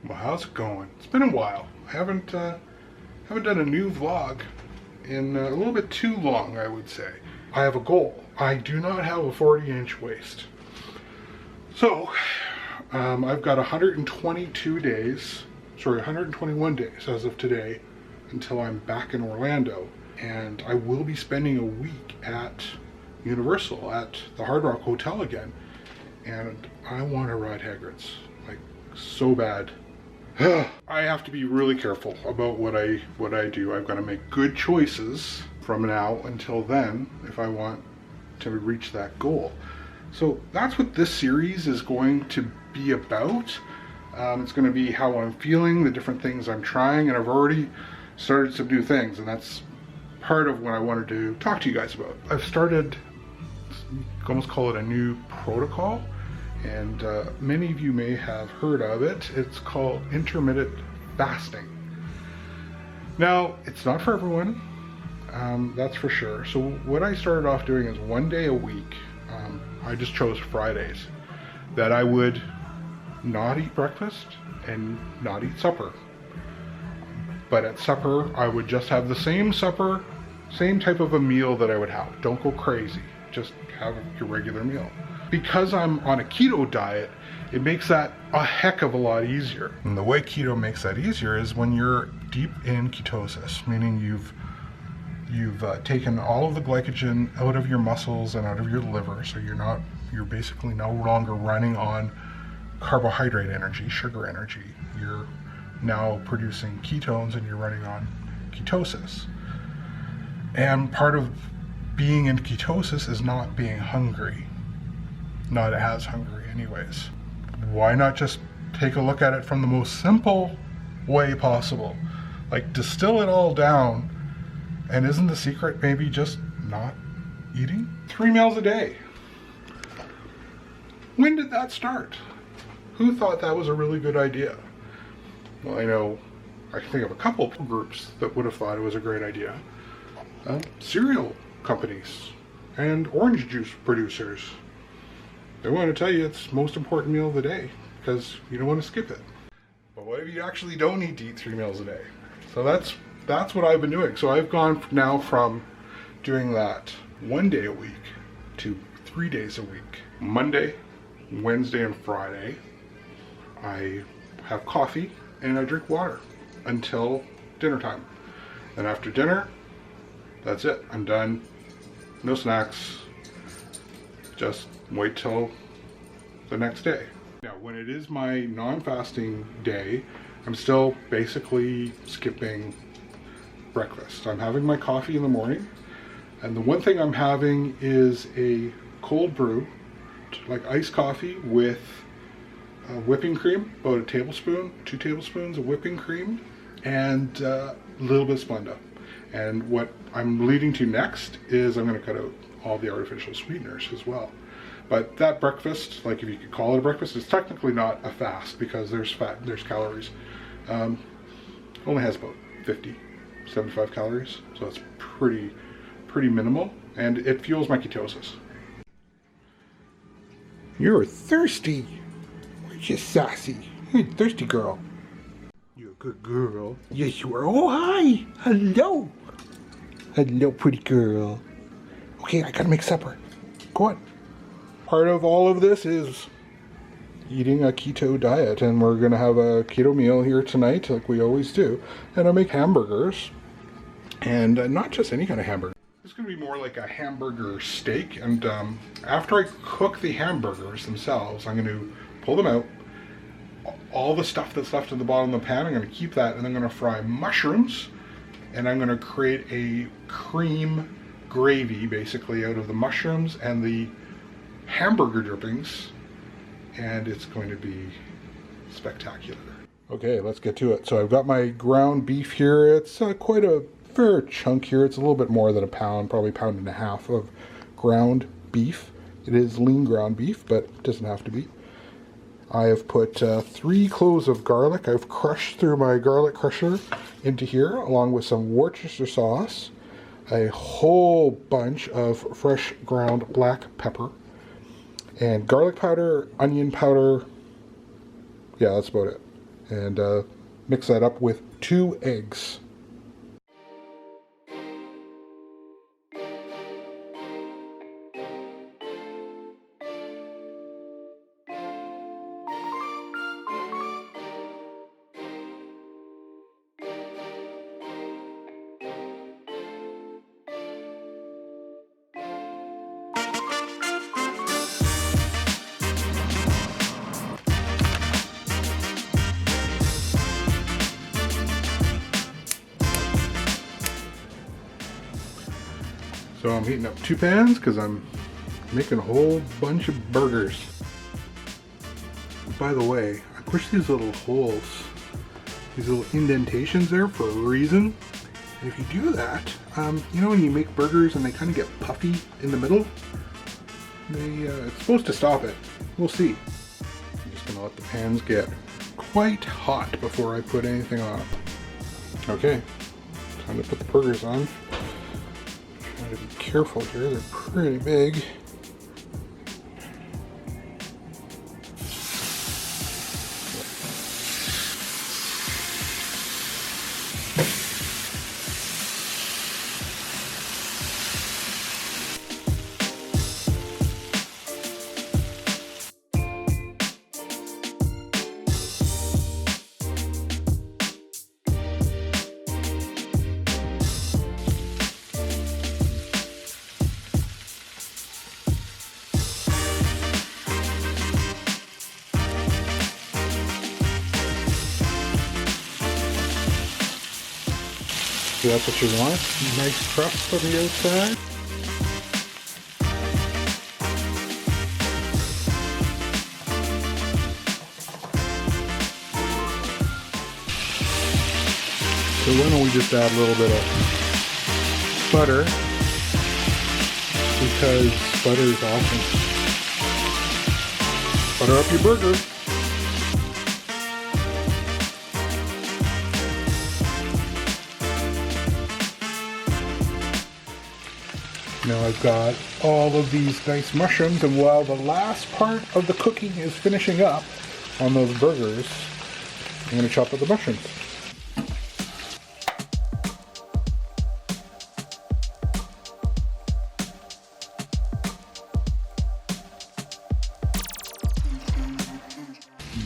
Well, how's it going? It's been a while. I haven't done a new vlog in a little bit too long, I would say. I have a goal. I do not have a 40-inch waist. So, I've got 121 days as of today until I'm back in Orlando. And I will be spending a week at Universal at the Hard Rock Hotel again. And I want to ride Hagrids, like, so bad. I have to be really careful about what I do. I've got to make good choices from now until then if I want to reach that goal. So that's what this series is going to be about. It's going to be how I'm feeling, the different things I'm trying, and I've already started some new things, and that's part of what I wanted to talk to you guys about. I've started, you could almost call it a new protocol. And many of you may have heard of it. It's called intermittent fasting. Now, it's not for everyone, that's for sure. So what I started off doing is 1 day a week. I just chose Fridays that I would not eat breakfast and not eat supper. But at supper, I would just have the same supper, same type of a meal that I would have. Don't go crazy, just have your regular meal. Because I'm on a keto diet, it makes that a heck of a lot easier. And the way keto makes that easier is when you're deep in ketosis, meaning you've taken all of the glycogen out of your muscles and out of your liver, so you're basically no longer running on carbohydrate energy, sugar energy. You're now producing ketones and you're running on ketosis. And part of being in ketosis is not being hungry. Not as hungry anyways. Why not just take a look at it from the most simple way possible? Like, distill it all down, and isn't the secret maybe just not eating? 3 meals a day. When did that start? Who thought that was a really good idea? Well, I can think of a couple groups that would have thought it was a great idea. Cereal companies and orange juice producers. They want to tell you it's the most important meal of the day because you don't want to skip it. But what if you actually don't need to eat 3 meals a day? So that's what I've been doing. So I've gone now from doing that 1 day a week to 3 days a week. Monday, Wednesday, and Friday, I have coffee and I drink water until dinner time. And after dinner, that's it. I'm done. No snacks. Just wait till the next day. Now, when it is my non-fasting day, I'm still basically skipping breakfast. I'm having my coffee in the morning, and the one thing I'm having is a cold brew, like iced coffee with whipping cream, about a tablespoon, 2 tablespoons of whipping cream, and a little bit of Splenda. And what I'm leading to next is I'm going to cut out all the artificial sweeteners as well. But that breakfast, like if you could call it a breakfast, it's technically not a fast because there's fat, there's calories. Only has about 75 calories, so it's pretty minimal, and it fuels my ketosis. You're thirsty. Aren't you sassy? You're a thirsty girl. You're a good girl. Yes, you are. Oh, hi. Hello. Hello, pretty girl. Okay, I gotta make supper. Go on. Part of all of this is eating a keto diet, and we're gonna have a keto meal here tonight like we always do. And I make hamburgers, and not just any kind of hamburger. It's gonna be more like a hamburger steak, and after I cook the hamburgers themselves, I'm gonna pull them out. All the stuff that's left at the bottom of the pan, I'm gonna keep that, and I'm gonna fry mushrooms, and I'm gonna create a cream gravy basically out of the mushrooms and the hamburger drippings, and it's going to be spectacular. Okay, let's get to it. So I've got my ground beef here. It's quite a fair chunk here. It's a little bit more than a pound, probably 1.5 pounds of ground beef. It is lean ground beef, but it doesn't have to be. I have put 3 cloves of garlic. I've crushed through my garlic crusher into here, along with some Worcestershire sauce, a whole bunch of fresh ground black pepper, and garlic powder, onion powder. Yeah, that's about it. and mix that up with 2 eggs. So I'm heating up 2 pans because I'm making a whole bunch of burgers. By the way, I pushed these little holes, these little indentations there for a reason. And if you do that, you know when you make burgers and they kind of get puffy in the middle? It's supposed to stop it. We'll see. I'm just going to let the pans get quite hot before I put anything on them. Okay, time to put the burgers on. Try to be careful here, they're pretty big. So that's what you want, nice crust on the outside. So why don't we just add a little bit of butter, because butter is awesome. Butter up your burger. Now I've got all of these nice mushrooms, and while the last part of the cooking is finishing up on those burgers, I'm going to chop up the mushrooms.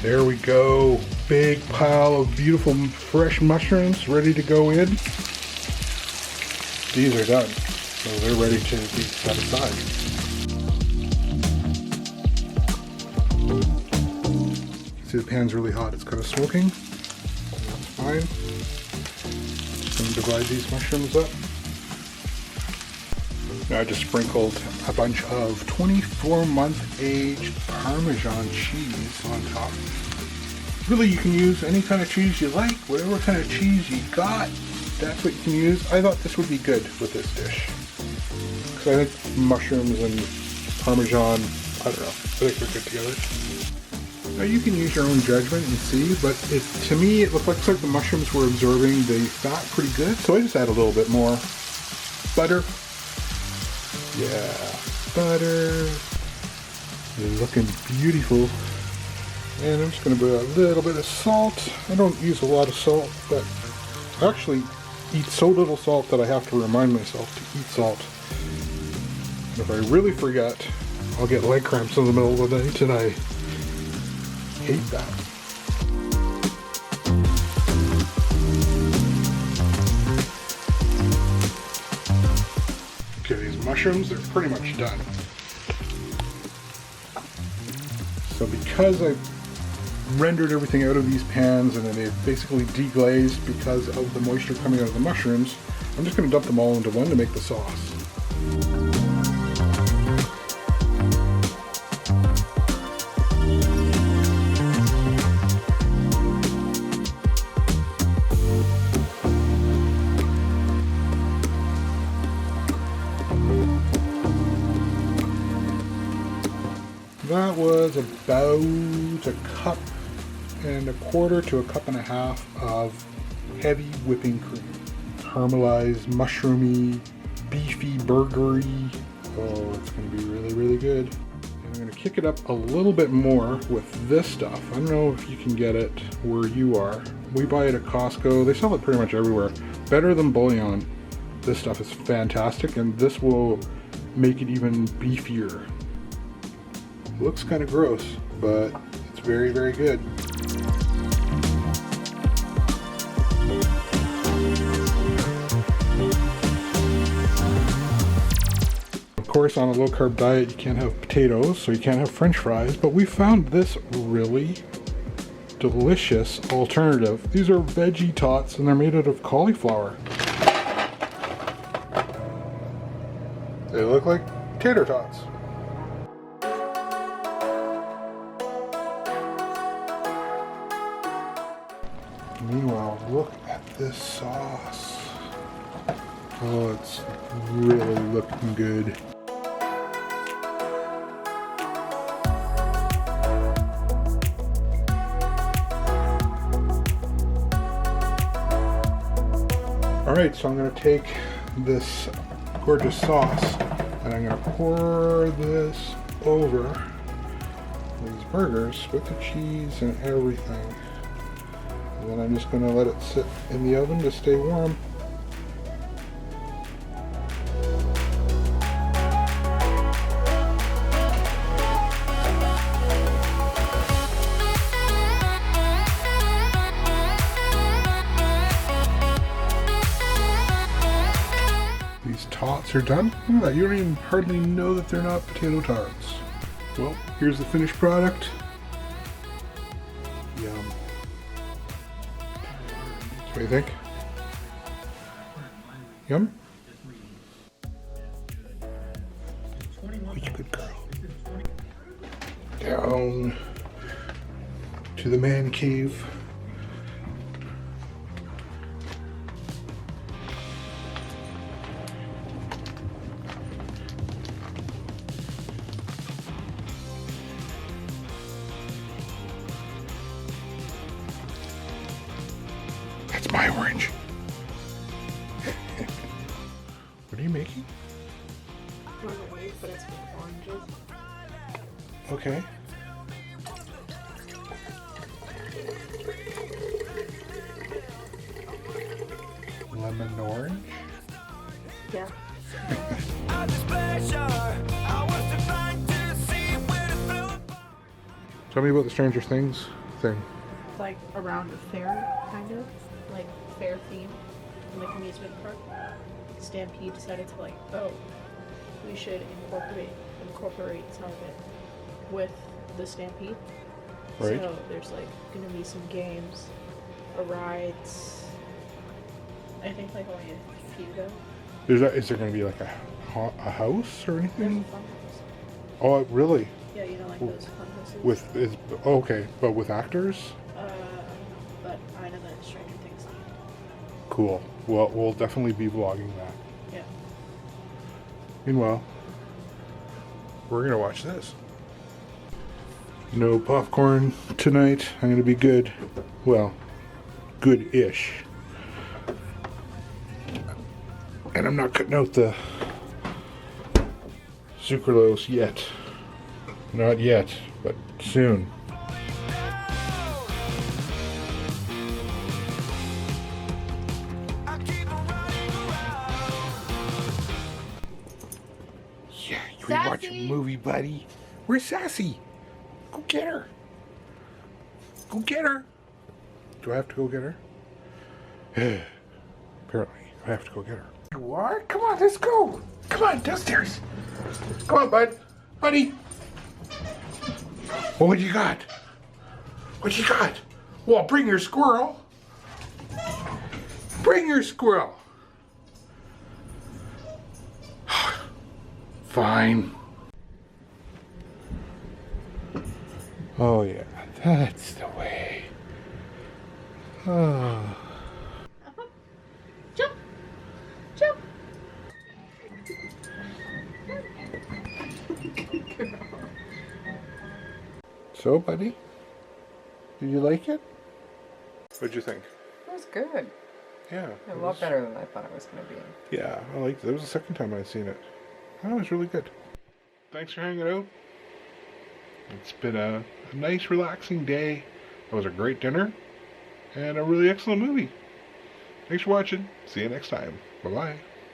There we go. Big pile of beautiful fresh mushrooms ready to go in. These are done. So they're ready to be set aside. See, the pan's really hot. It's kind of smoking. That's fine. Just going to divide these mushrooms up. Now I just sprinkled a bunch of 24-month aged Parmesan cheese on top. Really, you can use any kind of cheese you like, whatever kind of cheese you got, that's what you can use. I thought this would be good with this dish. Because I think mushrooms and Parmesan, I don't know, I think they're good together. Now you can use your own judgment and see, but to me it looked like the mushrooms were absorbing the fat pretty good, so I just add a little bit more butter. Yeah, butter. They're looking beautiful. And I'm just going to put a little bit of salt. I don't use a lot of salt, but I actually eat so little salt that I have to remind myself to eat salt. And if I really forget, I'll get leg cramps in the middle of the night, and I hate that. Okay, these mushrooms, they're pretty much done. So because I rendered everything out of these pans and then they've basically deglazed because of the moisture coming out of the mushrooms, I'm just going to dump them all into one to make the sauce. That was about a cup and a quarter to a cup and a half of heavy whipping cream. Caramelized, mushroomy, beefy, burgery. Oh, it's going to be really, really good. I'm going to kick it up a little bit more with this stuff. I don't know if you can get it where you are. We buy it at Costco. They sell it pretty much everywhere. Better than bouillon. This stuff is fantastic, and this will make it even beefier. It looks kind of gross, but it's very, very good. Of course, on a low-carb diet, you can't have potatoes, so you can't have French fries, but we found this really delicious alternative. These are veggie tots, and they're made out of cauliflower. They look like tater tots. Meanwhile, look at this sauce. Oh, it's really looking good. Alright, so I'm going to take this gorgeous sauce and I'm going to pour this over these burgers with the cheese and everything. And then I'm just going to let it sit in the oven to stay warm. Tots are done. Look at that, you don't even hardly know that they're not potato tots. Well, here's the finished product. Yum. What do you think? Yum? Oh, you good girl. Down to the man cave. That's my orange. What are you making? Marmalade, but it's with oranges. Okay. Lemon orange? Yeah. Tell me about the Stranger Things thing. Like around a fair, kind of. Like fair theme. Like amusement park. Stampede decided to like, oh, we should incorporate some of it with the Stampede. Right. So there's like gonna be some games, rides. I think like only a few though. Is there going to be like a house or There's anything? a fun house. Oh, really? Yeah, you know, like those fun houses. Okay, but with actors? But I know that Stranger Things. Cool. Well, we'll definitely be vlogging that. Yeah. Meanwhile, we're gonna watch this. No popcorn tonight. I'm gonna be good. Well, good-ish. And I'm not cutting out the sucralose yet. Not yet, but soon. Yeah, you can watch a movie, buddy. Where's Sassy? Go get her. Go get her. Do I have to go get her? Apparently, I have to go get her. You are? Come on, let's go. Come on, downstairs. Come on, bud. Buddy. Well, what you got? What you got? Well, bring your squirrel. Bring your squirrel. Fine. Oh, yeah, that's the way. Oh. Jump! Jump! So, buddy, did you like it? What'd you think? It was good. Yeah. A lot better than I thought it was going to be. Yeah, I liked it. It was the second time I'd seen it. Oh, it was really good. Thanks for hanging out. It's been a nice, relaxing day. It was a great dinner and a really excellent movie. Thanks for watching. See you next time. Bye-bye.